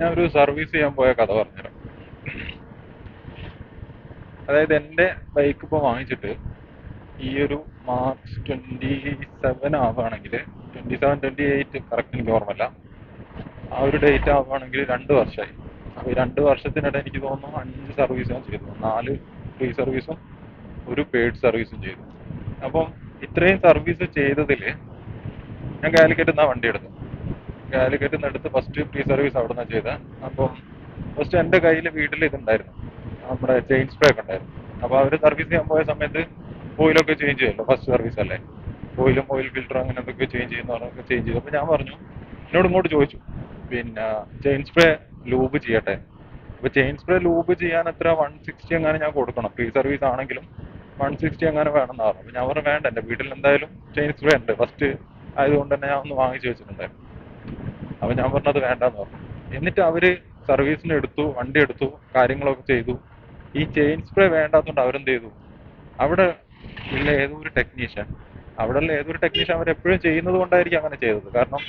ഞാൻ ഒരു സർവീസ് ചെയ്യാൻ പോയ കഥ പറഞ്ഞുതരാം. അതായത് എൻ്റെ ബൈക്ക് ഇപ്പോൾ വാങ്ങിച്ചിട്ട് ഈ ഒരു മാർച്ച് 27 ആവുകയാണെങ്കിൽ, 27, 28 കറക്റ്റ് എനിക്ക് ഓർമ്മയില്ല, ആ ഒരു ഡേറ്റ് ആവുകയാണെങ്കിൽ 2 വർഷമായി. അപ്പോൾ ഈ 2 വർഷത്തിനിടെ എനിക്ക് തോന്നുന്നു 5 സർവീസ് ഞാൻ ചെയ്തു. 4 ഫ്രീ സർവീസും ഒരു പെയ്ഡ് സർവീസും ചെയ്തു. അപ്പം ഇത്രയും സർവീസ് ചെയ്തതിൽ ഞാൻ കാലിക്കറ്റ് നിന്നാണ് വണ്ടി എടുത്തത്. കാലിക്കറ്റിൽ നിന്ന് എടുത്ത് ഫസ്റ്റ് ഫ്രീ സർവീസ് അവിടെ നിന്നാണ് ചെയ്തത്. അപ്പം ഫസ്റ്റ് എൻ്റെ കയ്യിൽ വീട്ടിൽ ഇതുണ്ടായിരുന്നു, നമ്മുടെ ചെയിൻ സ്പ്രേ ഒക്കെ ഉണ്ടായിരുന്നു. അപ്പോൾ അവർ സർവീസ് ചെയ്യാൻ പോയ സമയത്ത് ഓയിലൊക്കെ ചേഞ്ച് ചെയ്യുമല്ലോ, ഫസ്റ്റ് സർവീസ് അല്ലേ, ഓയിലും ഓയിൽ ഫിൽറ്റർ അങ്ങനെ എന്തൊക്കെ ചേഞ്ച് ചെയ്യുന്ന പറഞ്ഞൊക്കെ ചേഞ്ച് ചെയ്തു. അപ്പോൾ ഞാൻ പറഞ്ഞു, എന്നോട് ഇങ്ങോട്ട് ചോദിച്ചു, പിന്നെ ചെയിൻ സ്പ്രേ ലൂബ് ചെയ്യട്ടെ. അപ്പോൾ ചെയിൻ സ്പ്രേ ലൂബ് ചെയ്യാൻ എത്ര 160 എങ്ങനെ ഞാൻ കൊടുക്കണം, ഫ്രീ സർവീസ് ആണെങ്കിലും 160 എങ്ങനെ വേണമെന്ന് പറഞ്ഞു. അപ്പോൾ ഞാൻ പറഞ്ഞു വേണ്ട, എൻ്റെ വീട്ടിൽ എന്തായാലും ചെയിൻ സ്പ്രേ ഉണ്ട്, ഫസ്റ്റ് ആയതുകൊണ്ട് തന്നെ ഞാൻ ഒന്ന് വാങ്ങിച്ചു വെച്ചിട്ടുണ്ടായിരുന്നു. അപ്പോൾ ഞാൻ പറഞ്ഞത് വേണ്ടെന്ന് പറഞ്ഞു. എന്നിട്ട് അവര് സർവീസിന് എടുത്തു, വണ്ടി എടുത്തു, കാര്യങ്ങളൊക്കെ ചെയ്തു. ഈ ചെയിൻ സ്പ്രേ വേണ്ടാത്തതുകൊണ്ട് അവരെന്ത് ചെയ്തു, അവിടെ ഉള്ള ഏതൊരു ടെക്നീഷ്യൻ അവിടെയുള്ള ഏതൊരു ടെക്നീഷ്യൻ അവരെപ്പോഴും ചെയ്യുന്നത് കൊണ്ടായിരിക്കും അങ്ങനെ ചെയ്തത്. കാരണം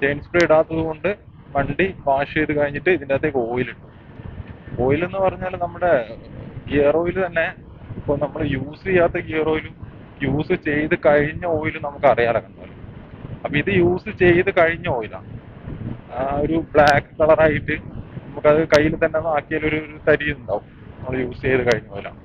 ചെയിൻ സ്പ്രേ ഇടാത്തത് കൊണ്ട് വണ്ടി വാഷ് ചെയ്ത് കഴിഞ്ഞിട്ട് ഇതിൻ്റെ അകത്തേക്ക് ഓയിൽ ഇട്ടു. ഓയിൽ എന്ന് പറഞ്ഞാൽ നമ്മുടെ ഗിയർ ഓയിൽ തന്നെ. ഇപ്പോൾ നമ്മൾ യൂസ് ചെയ്യാത്ത ഗിയർ ഓയിലും യൂസ് ചെയ്ത് കഴിഞ്ഞ ഓയിലും നമുക്ക് അറിയാലോ കണ്ടാൽ. അപ്പൊ ഇത് യൂസ് ചെയ്ത് കഴിഞ്ഞ ഓയിലാണ്. ആ ഒരു ബ്ലാക്ക് കളറായിട്ട് നമുക്കത് കയ്യിൽ തന്നെ ആക്കിയാൽ ഒരു തരി ഉണ്ടാവും, നമ്മൾ യൂസ് ചെയ്ത് കഴിഞ്ഞ ഓയിലാണ്.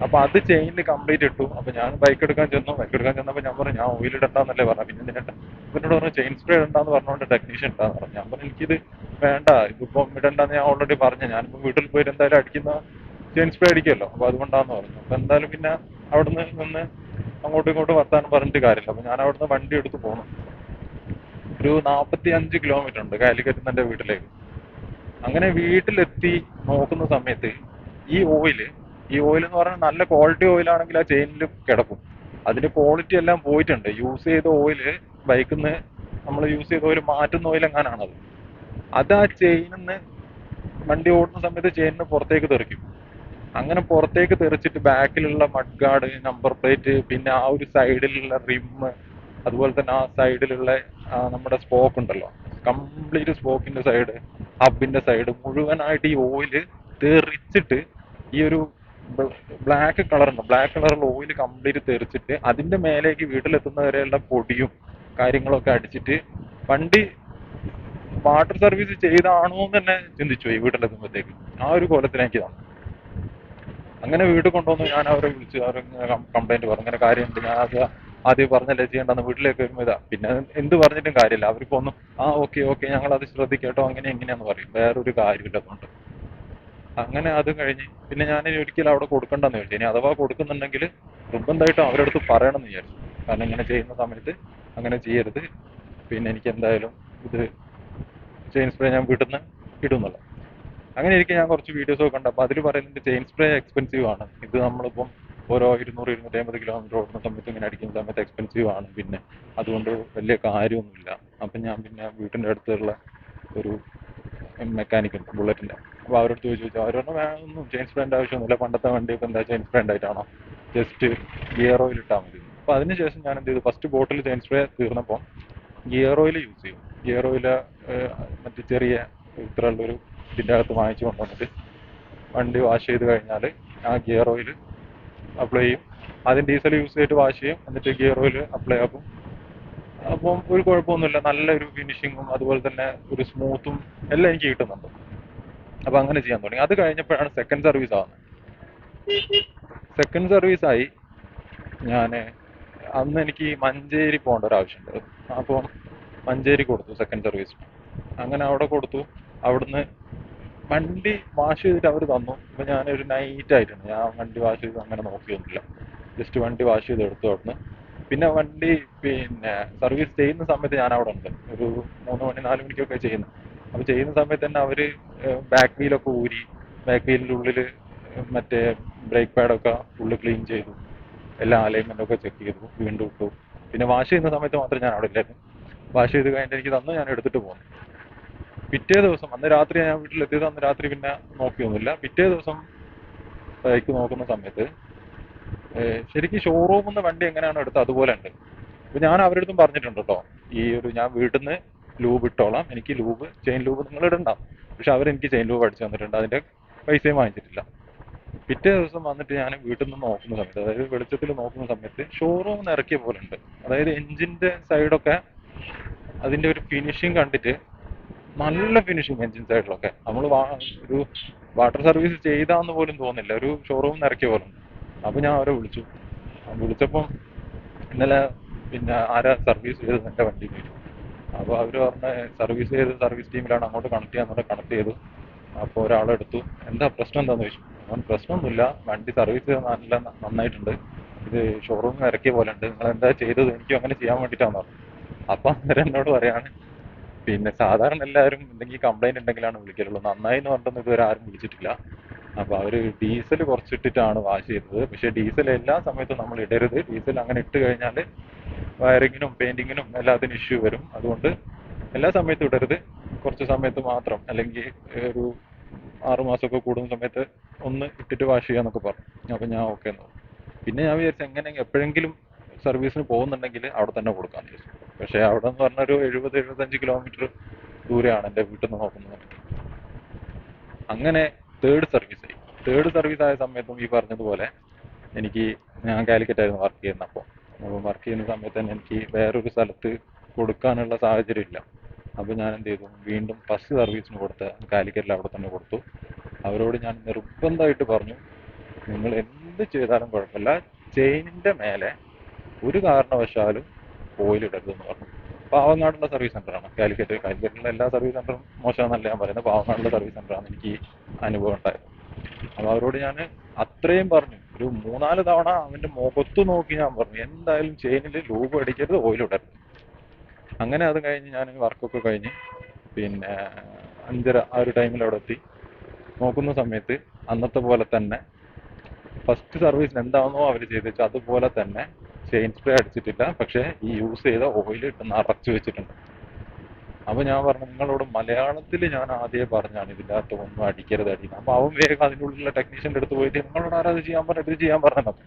അപ്പൊ അത് ചെയിനിൽ കംപ്ലീറ്റ് ഇട്ടു. അപ്പൊ ഞാൻ ബൈക്ക് എടുക്കാൻ ചെന്നപ്പോ ഞാൻ പറഞ്ഞു ഞാൻ ഓയിൽ ഇടണ്ടെന്നല്ലേ പറഞ്ഞു. പിന്നെ ഇതിനിട്ട് ഇവരോട് പറഞ്ഞു ചെയിൻ സ്പ്രേ ഇടണ്ടെന്ന് പറഞ്ഞുകൊണ്ട് ടെക്നീഷ്യൻ ഇട്ടാന്ന് പറഞ്ഞു. ഞാൻ പറഞ്ഞു എനിക്കിത് വേണ്ട, ഇതിപ്പം ഇടണ്ടെന്ന് ഞാൻ ഓൾറെഡി പറഞ്ഞു, ഞാനിപ്പോ വീട്ടിൽ പോയിട്ട് എന്തായാലും അടിക്കുന്ന ചെയിൻ സ്പ്രേ അടിക്കുമല്ലോ, അപ്പൊ അതുകൊണ്ടാന്ന് പറഞ്ഞു. അപ്പൊ എന്തായാലും പിന്നെ അവിടുന്ന് നിന്ന് അങ്ങോട്ടും ഇങ്ങോട്ടും വർത്താനം പറഞ്ഞിട്ട് കാര്യമില്ല. അപ്പൊ ഞാൻ അവിടുന്ന് വണ്ടി എടുത്ത് പോന്നു. ഒരു 45 കിലോമീറ്റർ ഉണ്ട് കാലിക്കറ്റ് നിന്ന് എൻ്റെ വീട്ടിലേക്ക്. അങ്ങനെ വീട്ടിലെത്തി നോക്കുന്ന സമയത്ത് ഈ ഓയില് ഈ ഓയിൽ എന്ന് പറഞ്ഞാൽ നല്ല ക്വാളിറ്റി ഓയിലാണെങ്കിൽ ആ ചെയിനിൽ കിടക്കും. അതിന്റെ ക്വാളിറ്റി എല്ലാം പോയിട്ടുണ്ട്. യൂസ് ചെയ്ത ഓയില് ബൈക്കിൽ നിന്ന് നമ്മൾ യൂസ് ചെയ്ത ഓയിൽ മാറ്റുന്ന ഓയിൽ എങ്ങാനാണത്. അത് ആ ചെയിനിൽ നിന്ന് വണ്ടി ഓടുന്ന സമയത്ത് ചെയിനിന് പുറത്തേക്ക് തെറിക്കും. അങ്ങനെ പുറത്തേക്ക് തെറിച്ചിട്ട് ബാക്കിലുള്ള മഡ് ഗാർഡ്, നമ്പർ പ്ലേറ്റ്, പിന്നെ ആ ഒരു സൈഡിലുള്ള റിമ്മ്, അതുപോലെ തന്നെ ആ സൈഡിലുള്ള നമ്മുടെ സ്പോക്ക് ഉണ്ടല്ലോ, കംപ്ലീറ്റ് സ്പോക്കിന്റെ സൈഡ്, ഹബിന്റെ സൈഡ് മുഴുവനായിട്ട് ഈ ഓയില് തെറിച്ചിട്ട് ഈ ഒരു ബ്ലാക്ക് കളറുണ്ട്, ബ്ലാക്ക് കളറുള്ള ഓയിൽ കംപ്ലീറ്റ് തെറിച്ചിട്ട് അതിന്റെ മേലേക്ക് വീട്ടിലെത്തുന്ന വരെയുള്ള പൊടിയും കാര്യങ്ങളൊക്കെ അടിച്ചിട്ട് വണ്ടി വാട്ടർ സർവീസ് ചെയ്താണോ എന്ന് തന്നെ ചിന്തിച്ചു പോയി വീട്ടിലെത്തുമ്പോഴത്തേക്ക്. ആ ഒരു കോലത്തിലേക്ക് തന്നു. അങ്ങനെ വീട്ടിൽ കൊണ്ടുവന്നു. ഞാൻ അവരെ വിളിച്ചു, അവർ കംപ്ലൈന്റ് പറഞ്ഞു, ഇങ്ങനെ കാര്യമുണ്ട്, ഞാൻ അത് ആദ്യം പറഞ്ഞല്ലേ ചെയ്യേണ്ടെന്ന്. വീട്ടിലേക്ക് വരുമ്പോൾ ഇതാ, പിന്നെ എന്ത് പറഞ്ഞിട്ടും കാര്യമില്ല. അവർക്ക് ഒന്നും ഓക്കെ ഓക്കെ ഞങ്ങൾ അത് ശ്രദ്ധിക്കട്ടോ അങ്ങനെ എങ്ങനെയാന്ന് പറയും, വേറൊരു കാര്യമില്ല അതുകൊണ്ട്. അങ്ങനെ അത് കഴിഞ്ഞ് പിന്നെ ഞാൻ ഒരിക്കലും അവിടെ കൊടുക്കണ്ടെന്ന് വിചാരിച്ചു. ഇനി അഥവാ കൊടുക്കുന്നുണ്ടെങ്കിൽ നിർബന്ധമായിട്ടും അവരുടെ അടുത്ത് പറയണം എന്ന് വിചാരിച്ചു. കാരണം ഇങ്ങനെ ചെയ്യുന്ന സമയത്ത് അങ്ങനെ ചെയ്യരുത്, പിന്നെ എനിക്ക് എന്തായാലും ഇത് ചെയിൻ സ്പ്രേ ഞാൻ വീട്ടിൽ നിന്ന് ഇടുന്നുള്ളൂ. അങ്ങനെ ഇരിക്കെ ഞാൻ കുറച്ച് വീഡിയോസ് ഒക്കെ കണ്ടു. അപ്പോൾ അതിൽ പറയുന്നുണ്ട് ചെയിൻ സ്പ്രേ എക്സ്പെൻസീവ് ആണ്, ഇത് നമ്മളിപ്പം ഓരോ 200-250 കിലോമീറ്റർ ഓടുന്ന സമയത്ത് ഇങ്ങനെ അടിക്കുന്ന സമയത്ത് എക്സ്പെൻസീവ് ആണ്, പിന്നെ അതുകൊണ്ട് വലിയ കാര്യമൊന്നുമില്ല. അപ്പം ഞാൻ പിന്നെ വീട്ടിൻ്റെ അടുത്തുള്ള ഒരു മെക്കാനിക് ഉണ്ട് ബുള്ളറ്റിൻ്റെ, അപ്പോൾ അവരോട് ചോദിച്ചു. അവർ പറഞ്ഞു ഒന്നും ചെയിൻ സ്പ്രേൻ്റെ ആവശ്യമൊന്നുമില്ല, പണ്ടത്തെ വണ്ടിയൊക്കെ എന്താ ചെയിൻ സ്പ്രേ ഉണ്ടായിട്ടാണോ, ജസ്റ്റ് ഗിയർ ഓയിൽ ഇട്ടാൽ മതി. അപ്പോൾ അതിനുശേഷം ഞാൻ എന്ത് ചെയ്തു, ഫസ്റ്റ് ബോട്ടിൽ ചെയിൻ സ്പ്രേ തീർന്നപ്പോൾ ഗിയർ ഓയിൽ യൂസ് ചെയ്യും. ഗിയർ ഓയിൽ മറ്റേ ചെറിയ ഇത്രയുള്ളൊരു ഇതിൻ്റെ അകത്ത് വാങ്ങിച്ചു കൊണ്ടുവന്നിട്ട് വണ്ടി വാഷ് ചെയ്ത് കഴിഞ്ഞാൽ ആ ഗിയർ ഓയിൽ അപ്ലൈ ചെയ്യും. ആദ്യം ഡീസൽ യൂസ് ചെയ്തിട്ട് വാഷ് ചെയ്യും, എന്നിട്ട് ഗിയർ ഓയിൽ അപ്ലൈ ആക്കും. അപ്പം ഒരു കുഴപ്പമൊന്നുമില്ല, നല്ലൊരു ഫിനിഷിങ്ങും അതുപോലെ തന്നെ ഒരു സ്മൂത്തും എല്ലാം എനിക്ക് കിട്ടുന്നുണ്ട്. അപ്പം അങ്ങനെ ചെയ്യാൻ തുടങ്ങി. അത് കഴിഞ്ഞപ്പോഴാണ് സെക്കൻഡ് സർവീസ് ആവുന്നത്. സെക്കൻഡ് സർവീസായി ഞാൻ അന്ന് എനിക്ക് മഞ്ചേരി പോകേണ്ട ഒരു ആവശ്യമുണ്ട്. അപ്പം മഞ്ചേരി കൊടുത്തു സെക്കൻഡ് സർവീസ്. അങ്ങനെ അവിടെ കൊടുത്തു. അവിടുന്ന് വണ്ടി വാഷ് ചെയ്തിട്ട് അവർ തന്നു. അപ്പം ഞാനൊരു നൈറ്റ് ആയിട്ടുണ്ട്, ഞാൻ വണ്ടി വാഷ് ചെയ്ത് അങ്ങനെ നോക്കിയൊന്നുമില്ല, ജസ്റ്റ് വണ്ടി വാഷ് ചെയ്ത് എടുത്തു അവിടുന്ന്. പിന്നെ വണ്ടി പിന്നെ സർവീസ് ചെയ്യുന്ന സമയത്ത് ഞാൻ അവിടെ ഉണ്ട്, ഒരു 3 മണി 4 മണിക്കൊക്കെ ചെയ്യുന്നത്. അപ്പോൾ ചെയ്യുന്ന സമയത്ത് തന്നെ അവർ ബാക്ക് വീലൊക്കെ ഊരി, ബാക്ക് വീലിൻ്റെ ഉള്ളിൽ മറ്റേ ബ്രേക്ക് പാഡൊക്കെ ഉള്ളിൽ ക്ലീൻ ചെയ്തു, എല്ലാ അലൈൻമെൻറ്റൊക്കെ ചെക്ക് ചെയ്തു, വീണ്ടും ഇട്ടു. പിന്നെ വാഷ് ചെയ്യുന്ന സമയത്ത് മാത്രം ഞാൻ അവിടെ ഇല്ലായിരുന്നു. വാഷ് ചെയ്ത് കഴിഞ്ഞിട്ട് എനിക്ക് തന്നു, ഞാൻ എടുത്തിട്ട് പോന്നു. പിറ്റേ ദിവസം, അന്ന് രാത്രി ഞാൻ വീട്ടിലെത്തിയത്, അന്ന് രാത്രി പിന്നെ നോക്കിയൊന്നുമില്ല. പിറ്റേ ദിവസം ബൈക്ക് നോക്കുന്ന സമയത്ത് ശരിക്കും ഷോറൂമിൽ നിന്ന് വണ്ടി എങ്ങനെയാണോ എടുത്തത് അതുപോലെ ഉണ്ട്. അപ്പോൾ ഞാൻ അവരുടെ അടുത്തും പറഞ്ഞിട്ടുണ്ട് കേട്ടോ, ഈ ഒരു ഞാൻ വീട്ടിൽ നിന്ന് ലൂബ് ഇട്ടോളാം, എനിക്ക് ലൂബ് ചെയിൻ ലൂബ് നിങ്ങൾ ഇടണ്ട, പക്ഷെ അവരെനിക്ക് ചെയിൻ ലൂബ് അടിച്ചു തന്നിട്ടുണ്ട്, അതിൻ്റെ പൈസയും വാങ്ങിച്ചിട്ടില്ല. പിറ്റേ ദിവസം വന്നിട്ട് ഞാൻ വീട്ടിൽ നിന്ന് നോക്കുന്ന സമയത്ത്, അതായത് വെളിച്ചത്തിൽ നോക്കുന്ന സമയത്ത് ഷോറൂം ഇറക്കിയ പോലെ ഉണ്ട്. അതായത് എഞ്ചിന്റെ സൈഡൊക്കെ അതിന്റെ ഒരു ഫിനിഷിങ് കണ്ടിട്ട് നല്ല ഫിനിഷിങ്, എഞ്ചിൻ സൈഡിലൊക്കെ നമ്മൾ ഒരു വാട്ടർ സർവീസ് ചെയ്താന്ന് പോലും തോന്നില്ല, ഒരു ഷോറൂം ഇറക്കിയ പോലെ ഉണ്ട്. അപ്പൊ ഞാൻ അവരെ വിളിച്ചു. വിളിച്ചപ്പം ഇന്നലെ പിന്നെ ആരാ സർവീസ് ചെയ്തത് എന്റെ വണ്ടി ചോദിച്ചു. അപ്പോൾ അവര് പറഞ്ഞ സർവീസ് ചെയ്ത് സർവീസ് ടീമിലാണ്, അങ്ങോട്ട് കണക്ട് ചെയ്യാൻ പറഞ്ഞ് കണക്ട് ചെയ്തു. അപ്പോൾ ഒരാളെടുത്തു. എന്താ പ്രശ്നം എന്താന്ന് ചോദിച്ചു. അവൻ പ്രശ്നമൊന്നുമില്ല, വണ്ടി സർവീസ് ചെയ്ത് നല്ല നന്നായിട്ടുണ്ട്, ഇത് ഷോറൂമിൽ ഇറക്കിയ പോലെ ഉണ്ട്, നിങ്ങൾ എന്താ ചെയ്തത്, എനിക്കും അങ്ങനെ ചെയ്യാൻ വേണ്ടിയിട്ടാന്ന് പറഞ്ഞു. അപ്പൊ അന്നേരം എന്നോട് പറയാണ്, പിന്നെ സാധാരണ എല്ലാവരും എന്തെങ്കിലും കംപ്ലൈന്റ് ഉണ്ടെങ്കിലാണ് വിളിക്കലുള്ളൂ, നന്നായി എന്ന് പറഞ്ഞൊന്നും ഇതുവരെ ആരും വിളിച്ചിട്ടില്ല. അപ്പൊ അവര് ഡീസൽ കുറച്ചിട്ടിട്ടാണ് വാഷ് ചെയ്തത്. പക്ഷെ ഡീസൽ എല്ലാ സമയത്തും നമ്മൾ ഇടരുത്, ഡീസൽ അങ്ങനെ ഇട്ട് കഴിഞ്ഞാൽ വയറിങ്ങിനും പെയിന്റിങ്ങിനും എല്ലാത്തിനും ഇഷ്യൂ വരും. അതുകൊണ്ട് എല്ലാ സമയത്തും ഇടരുത്, കുറച്ച് സമയത്ത് മാത്രം, അല്ലെങ്കിൽ ഒരു 6 മാസമൊക്കെ കൂടുന്ന സമയത്ത് ഒന്ന് ഇട്ടിട്ട് വാഷ് ചെയ്യാന്നൊക്കെ പറഞ്ഞു. അപ്പൊ ഞാൻ ഓക്കെ എന്ന് പറഞ്ഞു. പിന്നെ ഞാൻ വിചാരിച്ചു എങ്ങനെ എപ്പോഴെങ്കിലും സർവീസിന് പോകുന്നുണ്ടെങ്കിൽ അവിടെ തന്നെ കൊടുക്കാന്ന് വിചാരിച്ചു. പക്ഷെ അവിടെ എന്ന് പറഞ്ഞ ഒരു 70-75 കിലോമീറ്റർ ദൂരെയാണ് എൻ്റെ വീട്ടിൽ നിന്ന് നോക്കുന്നത്. അങ്ങനെ തേർഡ് സർവീസ് ആയ സമയത്തും ഈ പറഞ്ഞതുപോലെ എനിക്ക്, ഞാൻ കാലിക്കറ്റ് ആയിരുന്നു വർക്ക് ചെയ്യുന്നത്. അപ്പോൾ വർക്ക് ചെയ്യുന്ന സമയത്ത് തന്നെ എനിക്ക് വേറൊരു സ്ഥലത്ത് കൊടുക്കാനുള്ള സാഹചര്യം ഇല്ല. അപ്പോൾ ഞാൻ എന്ത് ചെയ്തു, വീണ്ടും ഫസ്റ്റ് സർവീസിന് കൊടുത്ത് കാലിക്കറ്റിൽ അവിടെ തന്നെ കൊടുത്തു. അവരോട് ഞാൻ നിർബന്ധമായിട്ട് പറഞ്ഞു, നിങ്ങൾ എന്ത് ചെയ്താലും കുഴപ്പമില്ല, ചെയിനിന്റെ മേലെ ഒരു കാരണവശാലും ഓയിൽ ഇടരുതെന്ന് പറഞ്ഞു. പാവങ്ങാടുള്ള സർവീസ് സെന്ററാണ് കാലിക്കറ്റിലുള്ള എല്ലാ സർവീസ് സെന്ററും മോശമാണെന്നല്ല ഞാൻ പറയുന്നത്, പാവങ്ങാടുള്ള സർവീസ് സെന്ററാണ് എനിക്ക് ഈ അനുഭവം ഉണ്ടായത്. അപ്പൊ അവരോട് ഞാൻ അത്രയും പറഞ്ഞു, ഒരു 3-4 തവണ അവന്റെ മുഖത്ത് നോക്കി ഞാൻ പറഞ്ഞു, എന്തായാലും ചെയിനിൽ ലൂബ് അടിക്കരുത്, ഓയിൽ ഇടരുത്. അങ്ങനെ അത് കഴിഞ്ഞ് ഞാൻ വർക്കൊക്കെ കഴിഞ്ഞ് പിന്നെ 5:30 ആ ഒരു ടൈമിൽ അവിടെ എത്തി. നോക്കുന്ന സമയത്ത് അന്നത്തെ പോലെ തന്നെ ഫസ്റ്റ് സർവീസിന് എന്താണോ അവർ ചെയ്ത് വെച്ചാൽ അതുപോലെ തന്നെ ചെയിൻ സ്പ്രേ അടിച്ചിട്ടില്ല, പക്ഷെ ഈ യൂസ് ചെയ്ത ഓയിൽ ഇട്ട് നിറച്ചു വെച്ചിട്ടുണ്ട്. അപ്പൊ ഞാൻ പറഞ്ഞു, നിങ്ങളോട് മലയാളത്തിൽ ഞാൻ ആദ്യമേ പറഞ്ഞാണ് ഇതിൻ്റെ അകത്ത് ഒന്നും അടിക്കരുത് അടിക്കണം. അപ്പൊ അവൻ വേഗം അതിൻ്റെ ഉള്ളിലുള്ള ടെക്നീഷ്യൻ്റെ അടുത്ത് പോയിട്ട്, നിങ്ങളോട് ആരാ ഇത് ചെയ്യാൻ പറഞ്ഞത്, ഇത് ചെയ്യാൻ പറഞ്ഞത്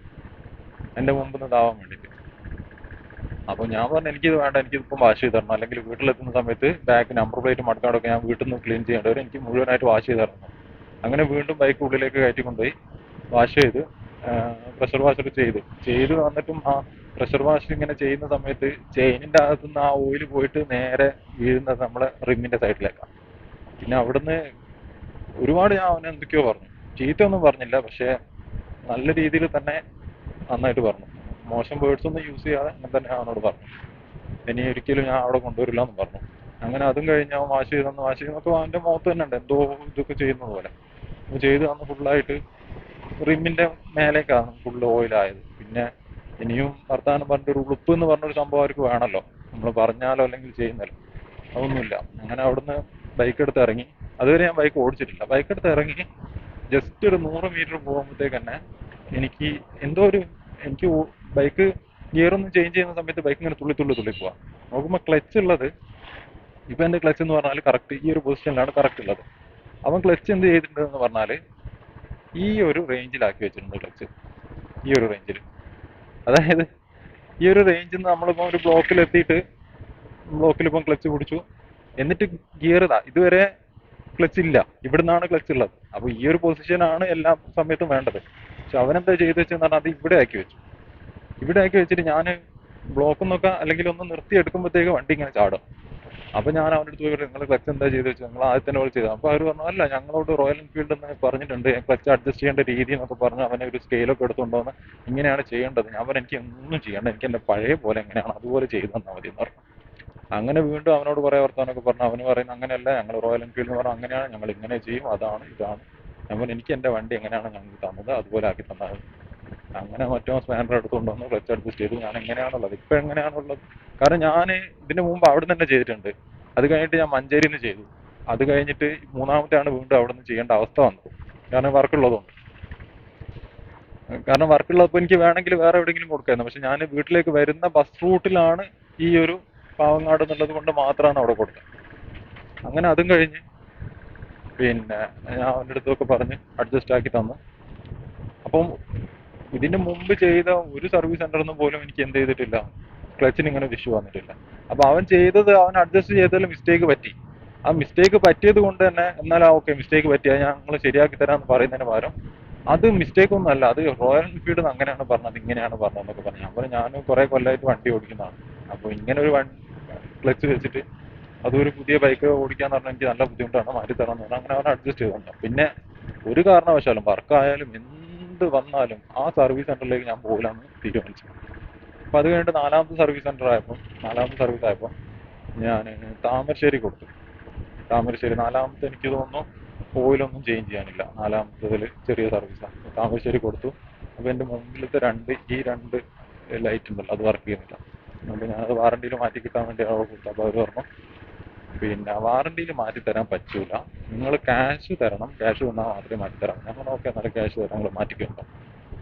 എന്റെ മുമ്പ് നിന്ന് ഇതാവാൻ വേണ്ടിയിട്ട്. അപ്പൊ ഞാൻ പറഞ്ഞു, എനിക്കിത് വേണ്ട, എനിക്കിതിപ്പം വാഷ് ചെയ്ത് തരണം, അല്ലെങ്കിൽ വീട്ടിലെത്തുന്ന സമയത്ത് ബാക്ക് നമ്പർ പ്ലേറ്റ് മടക്കാടൊക്കെ ഞാൻ വീട്ടിൽ നിന്ന് ക്ലീൻ ചെയ്യേണ്ടവർ, എനിക്ക് മുഴുവനായിട്ട് വാഷ് ചെയ്ത് തരണം. അങ്ങനെ വീണ്ടും ബൈക്ക് ഉള്ളിലേക്ക് കയറ്റി കൊണ്ടുപോയി വാഷ് ചെയ്ത് പ്രഷർ വാഷർ ചെയ്ത് വന്നിട്ടും ആ പ്രഷർ വാഷ് ഇങ്ങനെ ചെയ്യുന്ന സമയത്ത് ചെയിനിന്റെ അകത്തുനിന്ന് ആ ഓയിൽ പോയിട്ട് നേരെ വീഴുന്നത് നമ്മളെ റിമ്മിന്റെ സൈഡിലേക്കാണ്. പിന്നെ അവിടുന്ന് ഒരുപാട് ഞാൻ അവനെ എന്തൊക്കെയോ പറഞ്ഞു, ചീത്തയൊന്നും പറഞ്ഞില്ല, പക്ഷെ നല്ല രീതിയിൽ തന്നെ നന്നായിട്ട് പറഞ്ഞു. മോശം വേർഡ്സ് ഒന്നും യൂസ് ചെയ്യാതെ അങ്ങനെ തന്നെ അവനോട് പറഞ്ഞു. ഇനി ഒരിക്കലും ഞാൻ അവിടെ കൊണ്ടുവരില്ല എന്ന് പറഞ്ഞു. അങ്ങനെ അതും കഴിഞ്ഞ് അവൻ വാഷ് ചെയ്തെന്നൊക്കെ അവന്റെ മുഖത്ത് തന്നെ ഉണ്ട് എന്തോ ഇതൊക്കെ ചെയ്യുന്നത് പോലെ. ചെയ്ത് അന്ന് ഫുള്ളായിട്ട് റിമ്മിന്റെ മേലേക്കാണ് ഫുള്ള് ഓയിലായത്. പിന്നെ ഇനിയും വർത്താനം പറഞ്ഞിട്ട് ഒരു ഉളുപ്പ് എന്ന് പറഞ്ഞൊരു സംഭവം അവർക്ക് വേണമല്ലോ, നമ്മൾ പറഞ്ഞാലോ അല്ലെങ്കിൽ ചെയ്യുന്നല്ലോ, അതൊന്നുമില്ല. അങ്ങനെ അവിടുന്ന് ബൈക്ക് എടുത്ത് ഇറങ്ങി. അതുവരെ ഞാൻ ബൈക്ക് ഓടിച്ചിട്ടില്ല. ബൈക്ക് എടുത്ത് ഇറങ്ങി ജസ്റ്റ് ഒരു 100 മീറ്റർ പോകുമ്പോഴത്തേക്ക് തന്നെ എനിക്ക് എന്തോ ഒരു, എനിക്ക് ബൈക്ക് ഗിയർ ഒന്ന് ചേഞ്ച് ചെയ്യുന്ന സമയത്ത് ബൈക്ക് ഇങ്ങനെ തുള്ളി പോവാ. നോക്കുമ്പോൾ ക്ലച്ച് ഉള്ളത്, ഇപ്പൊ എന്റെ ക്ലച്ച് എന്ന് പറഞ്ഞാൽ കറക്റ്റ് ഈ ഒരു പൊസിഷനിലാണ് കറക്റ്റ് ഉള്ളത്. അവൻ ക്ലച്ച് എന്ത് ചെയ്തിട്ടുണ്ടെന്ന് പറഞ്ഞാൽ ഈ ഒരു റേഞ്ചിലാക്കി വെച്ചിട്ടുണ്ട് ക്ലച്ച്, ഈ ഒരു റേഞ്ചിൽ. അതായത് ഈ ഒരു റേഞ്ചിൽ നിന്ന് നമ്മളിപ്പോൾ ഒരു ബ്ലോക്കിൽ എത്തിയിട്ട് ബ്ലോക്കിലിപ്പം ക്ലച്ച് പിടിച്ചു, എന്നിട്ട് ഗിയർ ഇതുവരെ ക്ലച്ച് ഇല്ല, ഇവിടുന്നാണ് ക്ലച്ച് ഉള്ളത്. അപ്പൊ ഈ ഒരു പൊസിഷനാണ് എല്ലാ സമയത്തും വേണ്ടത്. പക്ഷെ അവനെന്താ ചെയ്ത് വെച്ചെന്ന് പറഞ്ഞാൽ അത് ഇവിടെ ആക്കി വെച്ചിട്ട് ഞാൻ ബ്ലോക്കിൽ നിന്നൊക്കെ അല്ലെങ്കിൽ ഒന്ന് നിർത്തി എടുക്കുമ്പോഴത്തേക്ക് വണ്ടി ഇങ്ങനെ ചാടും. അപ്പൊ ഞാൻ അവൻ്റെ അടുത്ത് പോയി, നിങ്ങൾ ക്ലച്ച് എന്താ ചെയ്ത് വെച്ചത്, നിങ്ങൾ ആദ്യം തന്നെ ചെയ്തത്. അപ്പൊ അവർ പറഞ്ഞു, അല്ല ഞങ്ങളോട് റോയൽ എൻഫീൽഡ് എന്ന് പറഞ്ഞിട്ടുണ്ട് ക്ലച്ച് അഡ്ജസ്റ്റ് ചെയ്യേണ്ട രീതി എന്നൊക്കെ പറഞ്ഞു അവനെ ഒരു സ്കെയിലൊക്കെ എടുത്തുകൊണ്ടുവന്ന് ഇങ്ങനെയാണ് ചെയ്യേണ്ടത്. ഞാൻ പറഞ്ഞു, എനിക്ക് ഒന്നും ചെയ്യേണ്ട, എനിക്ക് എൻ്റെ പഴയ പോലെ എങ്ങനെയാണ് അതുപോലെ ചെയ്തു തന്നാൽ മതി എന്ന് പറഞ്ഞു. അങ്ങനെ വീണ്ടും അവനോട് കുറെ വർത്താനൊക്കെ പറഞ്ഞു. അവന് പറയുന്നത് അങ്ങനെയല്ല, ഞങ്ങൾ റോയൽ എൻഫീൽഡ് എന്ന് പറഞ്ഞാൽ അങ്ങനെയാണ്, ഞങ്ങൾ ഇങ്ങനെ ചെയ്യും, അതാണ് ഇതാണ്. ഞാൻ എനിക്ക് എൻ്റെ വണ്ടി എങ്ങനെയാണ് ഞങ്ങൾക്ക് തന്നത് അതുപോലെ ആക്കി തന്നാൽ. അങ്ങനെ മറ്റോ സ്പാനർ എടുത്തുകൊണ്ടുവന്ന് ക്ലച്ച് അഡ്ജസ്റ്റ് ചെയ്തു. ഞാൻ എങ്ങനെയാണുള്ളത് ഇപ്പൊ എങ്ങനെയാണുള്ളത്, കാരണം ഞാൻ ഇതിന് മുമ്പ് അവിടെ തന്നെ ചെയ്തിട്ടുണ്ട്. അത് കഴിഞ്ഞിട്ട് ഞാൻ മഞ്ചേരിയിൽ നിന്ന് ചെയ്തു. അത് കഴിഞ്ഞിട്ട് മൂന്നാമത്തെയാണ് വീണ്ടും അവിടെ നിന്ന് ചെയ്യേണ്ട അവസ്ഥ വന്നത്, കാരണം വർക്കുള്ളതുകൊണ്ട്. കാരണം വർക്കുള്ളപ്പോൾ എനിക്ക് വേണമെങ്കിൽ വേറെ എവിടെയെങ്കിലും കൊടുക്കായിരുന്നു. പക്ഷെ ഞാൻ വീട്ടിലേക്ക് വരുന്ന ബസ് റൂട്ടിലാണ് ഈ ഒരു പാവങ്ങാട് എന്നുള്ളത് കൊണ്ട് മാത്രമാണ് അവിടെ കൊടുത്തത്. അങ്ങനെ അതും കഴിഞ്ഞ് പിന്നെ ഞാൻ അവൻ്റെ അടുത്തൊക്കെ പറഞ്ഞ് അഡ്ജസ്റ്റ് ആക്കി തന്നു. അപ്പം ഇതിന് മുമ്പ് ചെയ്ത ഒരു സർവീസ് സെന്ററിൽ പോലും എനിക്ക് എന്ത് ചെയ്തിട്ടില്ല, ക്ലച്ചിന് ഇങ്ങനെ ഒരു ഇഷ്യൂ വന്നിട്ടില്ല. അപ്പൊ അവൻ ചെയ്തത്, അവൻ അഡ്ജസ്റ്റ് ചെയ്തതിൽ മിസ്റ്റേക്ക് പറ്റി. ആ മിസ്റ്റേക്ക് പറ്റിയത് കൊണ്ട് തന്നെ എന്നാൽ ഓക്കെ മിസ്റ്റേക്ക് പറ്റിയ ഞങ്ങൾ ശരിയാക്കി തരാമെന്ന് പറയുന്നതിന് പകരം അത് മിസ്റ്റേക്ക് ഒന്നും അല്ല, അത് റോയൽ എൻഫീൽഡ് അങ്ങനെയാണ് പറഞ്ഞത് ഇങ്ങനെയാണ് പറഞ്ഞതെന്നൊക്കെ പറഞ്ഞു. അപ്പോൾ ഞാൻ കുറെ കൊല്ലമായിട്ട് വണ്ടി ഓടിക്കുന്നതാണ്. അപ്പോൾ ഇങ്ങനെ ഒരു ക്ലച്ച് വെച്ചിട്ട് അതൊരു പുതിയ ബൈക്ക് ഓടിക്കാന്ന് പറഞ്ഞാൽ എനിക്ക് നല്ല ബുദ്ധിമുട്ടാണ്, മാറ്റി തരണം എന്ന് പറഞ്ഞാൽ അങ്ങനെ അവൻ അഡ്ജസ്റ്റ് ചെയ്തോണ്ടാണ്. പിന്നെ ഒരു കാരണവശാലും വർക്കായാലും എന്ത് വന്നാലും ആ സർവീസ് സെന്ററിലേക്ക് ഞാൻ പോകില്ലെന്ന് തീരുമാനിച്ചു. അപ്പം അത് കഴിഞ്ഞിട്ട് നാലാമത്തെ സർവീസ് ആയപ്പോൾ ഞാൻ താമരശ്ശേരി കൊടുത്തു. താമരശ്ശേരി നാലാമത്തെ എനിക്ക് തോന്നുന്നു ഓയിലൊന്നും ചേഞ്ച് ചെയ്യാനില്ല, നാലാമത്തതിൽ ചെറിയ സർവീസാണ്. താമരശ്ശേരി കൊടുത്തു. അപ്പോൾ എൻ്റെ മുമ്പിലത്തെ ഈ രണ്ട് ലൈറ്റ് ഉണ്ടല്ലോ അത് വർക്ക് ചെയ്യുന്നില്ല. അപ്പോൾ ഞാനത് വാറണ്ടിയിൽ മാറ്റി കിട്ടാൻ വേണ്ടി അവിടെ കൊടുത്തു. അപ്പോൾ അവർ പറഞ്ഞു പിന്നെ വാറണ്ടിയിൽ മാറ്റി തരാൻ പറ്റൂല, നിങ്ങൾ ക്യാഷ് തരണം, ക്യാഷ് തന്നാൽ മാത്രമേ മാറ്റി തരാം. ഞാൻ പറഞ്ഞു ഓക്കെ എന്നാലും ക്യാഷ് തരാം, നിങ്ങൾ മാറ്റിക്കോട്ടോ.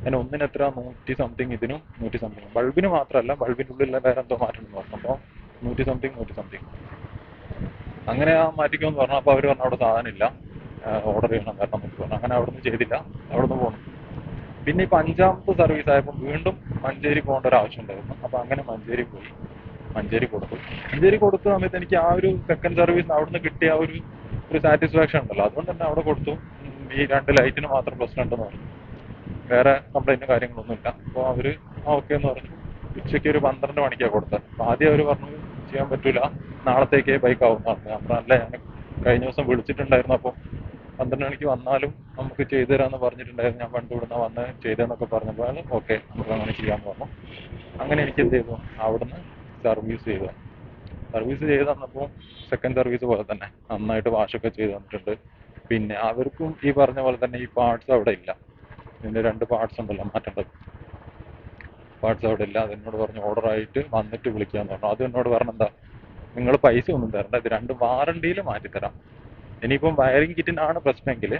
അതിന് ഒന്നിന് എത്ര 100 സംതിങ്, ഇതിനും 100 സംതിങ്. ബൾബിന് മാത്രമല്ല, ബൾബിൻ്റെ ഉള്ളിലുള്ള വേറെ എന്തോ മാറ്റം പറഞ്ഞു. അപ്പോൾ 100 സംതിങ് അങ്ങനെ ആ മാറ്റിക്കോന്ന് പറഞ്ഞു. അപ്പോൾ അവർ പറഞ്ഞു അവിടെ സാധനം ഇല്ല, ഓർഡർ ചെയ്യണം വരണം എന്നൊക്കെ പറഞ്ഞു. അങ്ങനെ അവിടെ നിന്ന് ചെയ്തില്ല, അവിടെ നിന്ന് പോന്നു. പിന്നെ ഇപ്പം അഞ്ചാമത്തെ സർവീസ് ആയപ്പോൾ വീണ്ടും മഞ്ചേരി പോകേണ്ട ഒരു ആവശ്യം ഉണ്ടായിരുന്നു. അപ്പോൾ അങ്ങനെ മഞ്ചേരി പോയി, മഞ്ചേരി കൊടുത്ത സമയത്ത് എനിക്ക് ആ ഒരു സെക്കൻഡ് സർവീസ് അവിടുന്ന് കിട്ടിയ ആ ഒരു സാറ്റിസ്ഫാക്ഷൻ ഉണ്ടല്ലോ, അതുകൊണ്ട് തന്നെ അവിടെ കൊടുത്തു. ഈ രണ്ട് ലൈറ്റിന് മാത്രം പ്രശ്നം ഉണ്ടെന്ന് പറഞ്ഞു, വേറെ കംപ്ലൈന്റും കാര്യങ്ങളൊന്നുമില്ല. അപ്പോൾ അവര് ഓക്കെ എന്ന് പറഞ്ഞു. ഉച്ചയ്ക്ക് ഒരു 12 മണിക്കാണ് കൊടുത്തത്. അപ്പോൾ ആദ്യം അവർ പറഞ്ഞു ചെയ്യാൻ പറ്റൂല, നാളത്തേക്ക് ബൈക്ക് ആവും എന്ന് പറഞ്ഞു. അപ്പം അല്ല, ഞാൻ കഴിഞ്ഞ ദിവസം വിളിച്ചിട്ടുണ്ടായിരുന്നു, അപ്പോൾ 12 മണിക്ക് വന്നാലും നമുക്ക് ചെയ്തു തരാമെന്ന് പറഞ്ഞിട്ടുണ്ടായിരുന്നു, ഞാൻ പണ്ട് ഇവിടുന്ന് വന്ന് ചെയ്തതെന്നൊക്കെ പറഞ്ഞപ്പോൾ ഓക്കെ നമുക്ക് അങ്ങനെ ചെയ്യാമെന്ന് പറഞ്ഞു. അങ്ങനെ എനിക്ക് എന്ത് ചെയ്തു, അവിടുന്ന് സർവീസ് ചെയ്ത് തന്നപ്പോൾ സെക്കൻഡ് സർവീസ് പോലെ തന്നെ നന്നായിട്ട് വാഷൊക്കെ ചെയ്ത് തന്നിട്ടുണ്ട്. പിന്നെ അവർക്കും ഈ പറഞ്ഞ പോലെ തന്നെ ഈ പാർട്സ് അവിടെ ഇല്ല. ഇതിൻ്റെ 2 പാർട്സ് ഉണ്ടല്ലോ മാറ്റേണ്ടത്, പാർട്സ് അവിടെ ഇല്ല. അതെന്നോട് പറഞ്ഞു ഓർഡർ ആയിട്ട് വന്നിട്ട് വിളിക്കാന്ന് പറഞ്ഞു. അത് എന്നോട് പറഞ്ഞെന്താ, നിങ്ങൾ പൈസ ഒന്നും തരണ്ട, ഇത് 2 വാറണ്ടിയിൽ മാറ്റിത്തരാം. ഇനിയിപ്പം വയറിംഗ് കിറ്റിനാണ് പ്രശ്നമെങ്കിൽ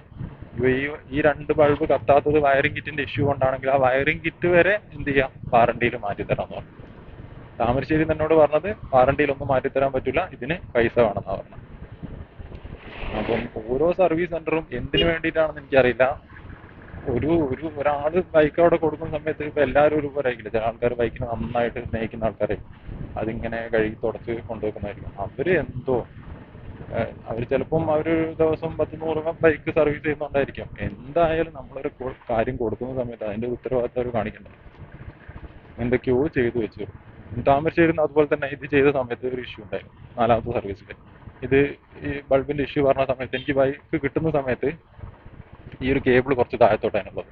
ഈ 2 ബൾബ് കത്താത്തത് വയറിംഗ് കിറ്റിന്റെ ഇഷ്യൂ കൊണ്ടാണെങ്കിൽ ആ വയറിംഗ് കിറ്റ് വരെ എന്ത് ചെയ്യാം, വാറണ്ടിയിൽ മാറ്റിത്തരാന്ന് പറഞ്ഞു. താമരശ്ശേരി എന്നോട് പറഞ്ഞത് വാറണ്ടിയിലൊന്നും മാറ്റിത്തരാൻ പറ്റില്ല, ഇതിന് പൈസ വേണമെന്നാണ് പറഞ്ഞത്. അപ്പം ഓരോ സർവീസ് സെന്ററും എന്തിനു വേണ്ടിയിട്ടാണെന്ന് എനിക്കറിയില്ല. ഒരാള് ബൈക്ക് അവിടെ കൊടുക്കുന്ന സമയത്ത് ഇപ്പൊ എല്ലാവരും ഒരുപോലെ ആയിരിക്കില്ല. ചില ആൾക്കാർ ബൈക്കിന് നന്നായിട്ട് സ്നേഹിക്കുന്ന ആൾക്കാരെ അതിങ്ങനെ കഴുകി തുടച്ച് കൊണ്ടുവെക്കുന്നതായിരിക്കും. അവര് എന്തോ അവർ ചിലപ്പം അവര് ദിവസം 10-100 ബൈക്ക് സർവീസ് ചെയ്യുന്നുണ്ടായിരിക്കും. എന്തായാലും നമ്മളൊരു കാര്യം കൊടുക്കുന്ന സമയത്ത് അതിന്റെ ഉത്തരവാദിത്തം അവർ കാണിക്കണ്ട. എന്തൊക്കെയോ ചെയ്തു വെച്ചു. താമരശ്ശേരി അതുപോലെ തന്നെ ഇത് ചെയ്ത സമയത്ത് ഒരു ഇഷ്യൂ ഉണ്ടായിരുന്നു നാലാമത്തെ സർവീസിൽ. ഈ ബൾബിന്റെ ഇഷ്യൂ പറഞ്ഞ സമയത്ത് എനിക്ക് ബൈക്ക് കിട്ടുന്ന സമയത്ത് ഈ ഒരു കേബിൾ കുറച്ച് താഴത്തോട്ടാണുള്ളത്.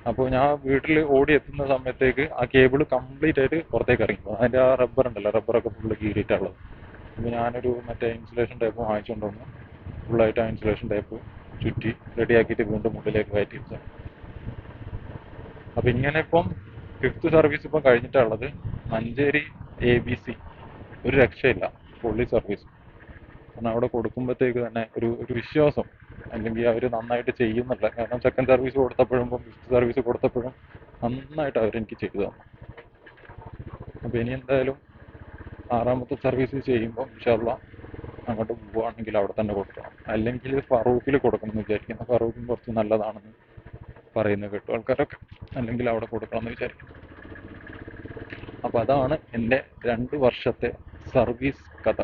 അപ്പോൾ ഞാൻ വീട്ടിൽ ഓടി എത്തുന്ന സമയത്തേക്ക് ആ കേബിൾ കംപ്ലീറ്റ് ആയിട്ട് പുറത്തേക്ക് ഇറങ്ങി. അതിന്റെ ആ റബ്ബർ ഉണ്ടല്ലോ, റബ്ബറൊക്കെ ഫുള്ള് കീറിയിട്ടുള്ളത്. അപ്പോൾ ഞാനൊരു മറ്റേ ഇൻസുലേഷൻ ടേപ്പ് വാങ്ങിച്ചുകൊണ്ട് വന്നു. ഫുള്ളായിട്ട് ആ ഇൻസുലേഷൻ ടേപ്പ് ചുറ്റി റെഡിയാക്കിയിട്ട് വീണ്ടും ഉള്ളിലേക്ക് കയറ്റി വെച്ചു. അപ്പം ഇങ്ങനെ ഇപ്പം 5th സർവീസ് ഇപ്പം കഴിഞ്ഞിട്ടുള്ളത്. മഞ്ചേരി ABC ഒരു രക്ഷയില്ല, ഫുള്ളി സർവീസ്. കാരണം അവിടെ കൊടുക്കുമ്പോഴത്തേക്ക് തന്നെ ഒരു വിശ്വാസം, അല്ലെങ്കിൽ അവർ നന്നായിട്ട് ചെയ്യുന്നില്ല. കാരണം സെക്കൻഡ് സർവീസ് കൊടുത്തപ്പോഴും 5th സർവീസ് കൊടുത്തപ്പോഴും നന്നായിട്ട് അവരെനിക്ക് ചെയ്തു തന്നു. അപ്പോൾ ഇനി എന്തായാലും 6ാമത്തെ സർവീസ് ചെയ്യുമ്പോൾ ഇൻഷാല്ലാ അങ്ങോട്ട് പോവുകയാണെങ്കിൽ അവിടെ തന്നെ കൊടുക്കണം, അല്ലെങ്കിൽ ഫറൂഖിൽ കൊടുക്കണം എന്ന് വിചാരിക്കുന്നു. ഫറൂഖും കുറച്ച് നല്ലതാണെന്ന് പറയുന്നത് കേട്ടു ആൾക്കാരൊക്കെ, അല്ലെങ്കിൽ അവിടെ കൊടുക്കണം എന്ന് വിചാരിക്കും. അപ്പോൾ അതാണ് എൻ്റെ 2 വർഷത്തെ സർവീസ് കഥ.